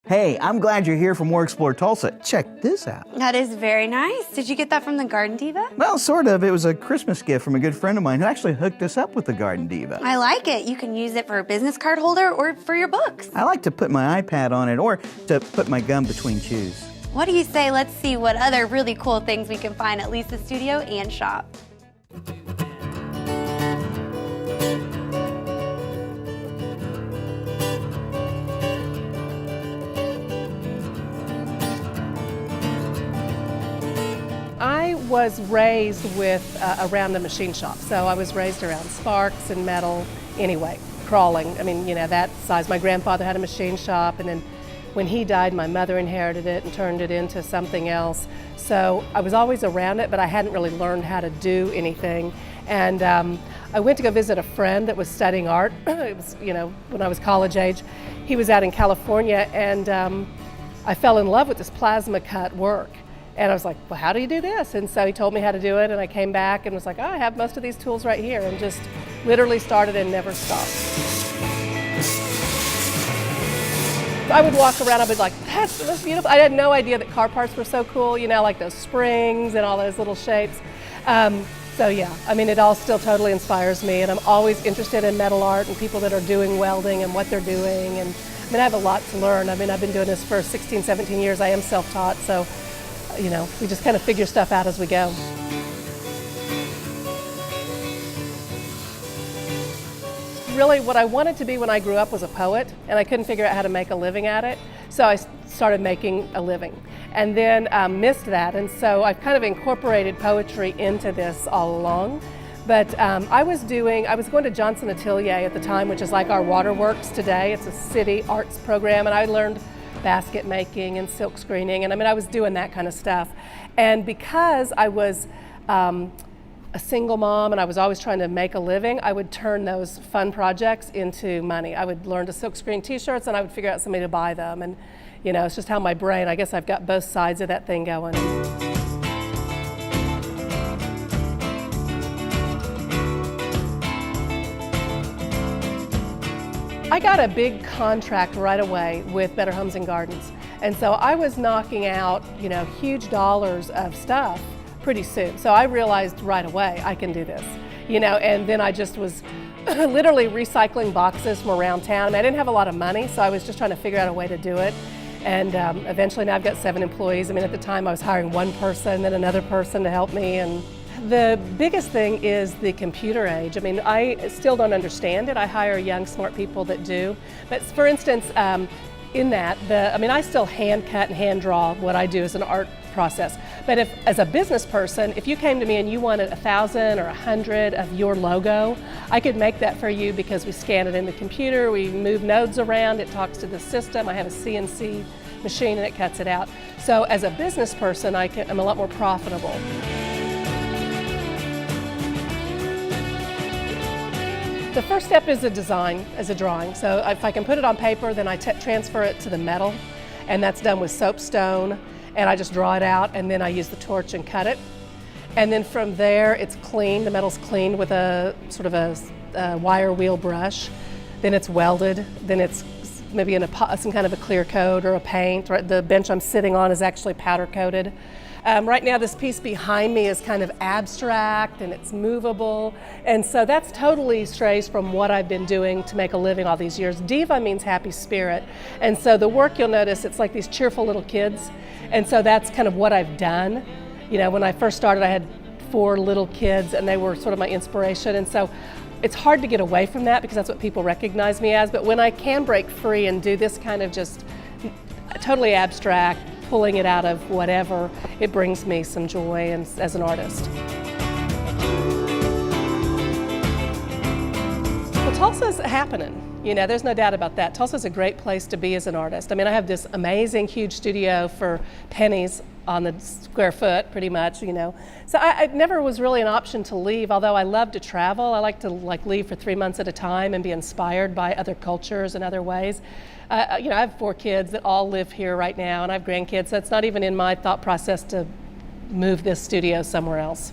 Hey, I'm glad you're here for More Explore Tulsa. Check this out. That is very nice. Did you get that from the Garden Diva? Well, sort of. It was a Christmas gift from a good friend of mine who actually hooked us up with the Garden Diva. I like it. You can use it for a business card holder or for your books. I like to put my iPad on it or to put my gum between chews. What do you say? Let's see what other really cool things we can find at Lisa's studio and shop. I was raised around a machine shop, so I was raised around sparks and metal anyway, crawling. I mean, that size. My grandfather had a machine shop, and then when he died, my mother inherited it and turned it into something else. So I was always around it, but I hadn't really learned how to do anything. And I went to go visit a friend that was studying art. It was, when I was college age. He was out in California, and I fell in love with this plasma cut work. And I was like, well, how do you do this? And so he told me how to do it, and I came back and was like, oh, I have most of these tools right here, and just literally started and never stopped. I would walk around, I'd be like, that's beautiful. I had no idea that car parts were so cool, like those springs and all those little shapes. So yeah, it all still totally inspires me, and I'm always interested in metal art and people that are doing welding and what they're doing. And I have a lot to learn. I've been doing this for 16, 17 years. I am self-taught, so we just kind of figure stuff out as we go. Really, what I wanted to be when I grew up was a poet, and I couldn't figure out how to make a living at it. So I started making a living, and then missed that. And so I've kind of incorporated poetry into this all along. But I was going to Johnson Atelier at the time, which is like our Waterworks today. It's a city arts program, and I learned basket making and silk screening, and I was doing that kind of stuff. And because I was a single mom and I was always trying to make a living, I would turn those fun projects into money. I would learn to silk screen t-shirts, and I would figure out somebody to buy them. And it's just how my brain, I guess I've got both sides of that thing going. I got a big contract right away with Better Homes and Gardens. And so I was knocking out, huge dollars of stuff pretty soon. So I realized right away, I can do this, and then I just was literally recycling boxes from around town. I didn't have a lot of money, so I was just trying to figure out a way to do it. And eventually now I've got 7 employees. At the time I was hiring one person, then another person to help me. And the biggest thing is the computer age. I still don't understand it. I hire young, smart people that do. But for instance, in that, I still hand cut and hand draw what I do as an art process. But as a business person, if you came to me and you wanted 1,000 or 100 of your logo, I could make that for you because we scan it in the computer, we move nodes around, it talks to the system, I have a CNC machine and it cuts it out. So as a business person, I'm a lot more profitable. The first step is a design, as a drawing. So if I can put it on paper, then I transfer it to the metal, and that's done with soapstone, and I just draw it out, and then I use the torch and cut it. And then from there, it's cleaned, the metal's cleaned with a sort of a wire wheel brush. Then it's welded, then it's maybe in some kind of a clear coat or a paint. Right? The bench I'm sitting on is actually powder coated. Right now this piece behind me is kind of abstract and it's movable, and so that's totally strays from what I've been doing to make a living all these years. Deva means happy spirit, and so the work, you'll notice, it's like these cheerful little kids, and so that's kind of what I've done. When I first started, I had 4 little kids and they were sort of my inspiration, and so it's hard to get away from that because that's what people recognize me as. But when I can break free and do this kind of just totally abstract, pulling it out of whatever, it brings me some joy as an artist. Well, Tulsa's happening. There's no doubt about that. Tulsa's a great place to be as an artist. I have this amazing, huge studio for pennies on the square foot, pretty much, So I never was really an option to leave, although I love to travel. I like to leave for 3 months at a time and be inspired by other cultures and other ways. I have 4 kids that all live here right now, and I have grandkids, so it's not even in my thought process to move this studio somewhere else.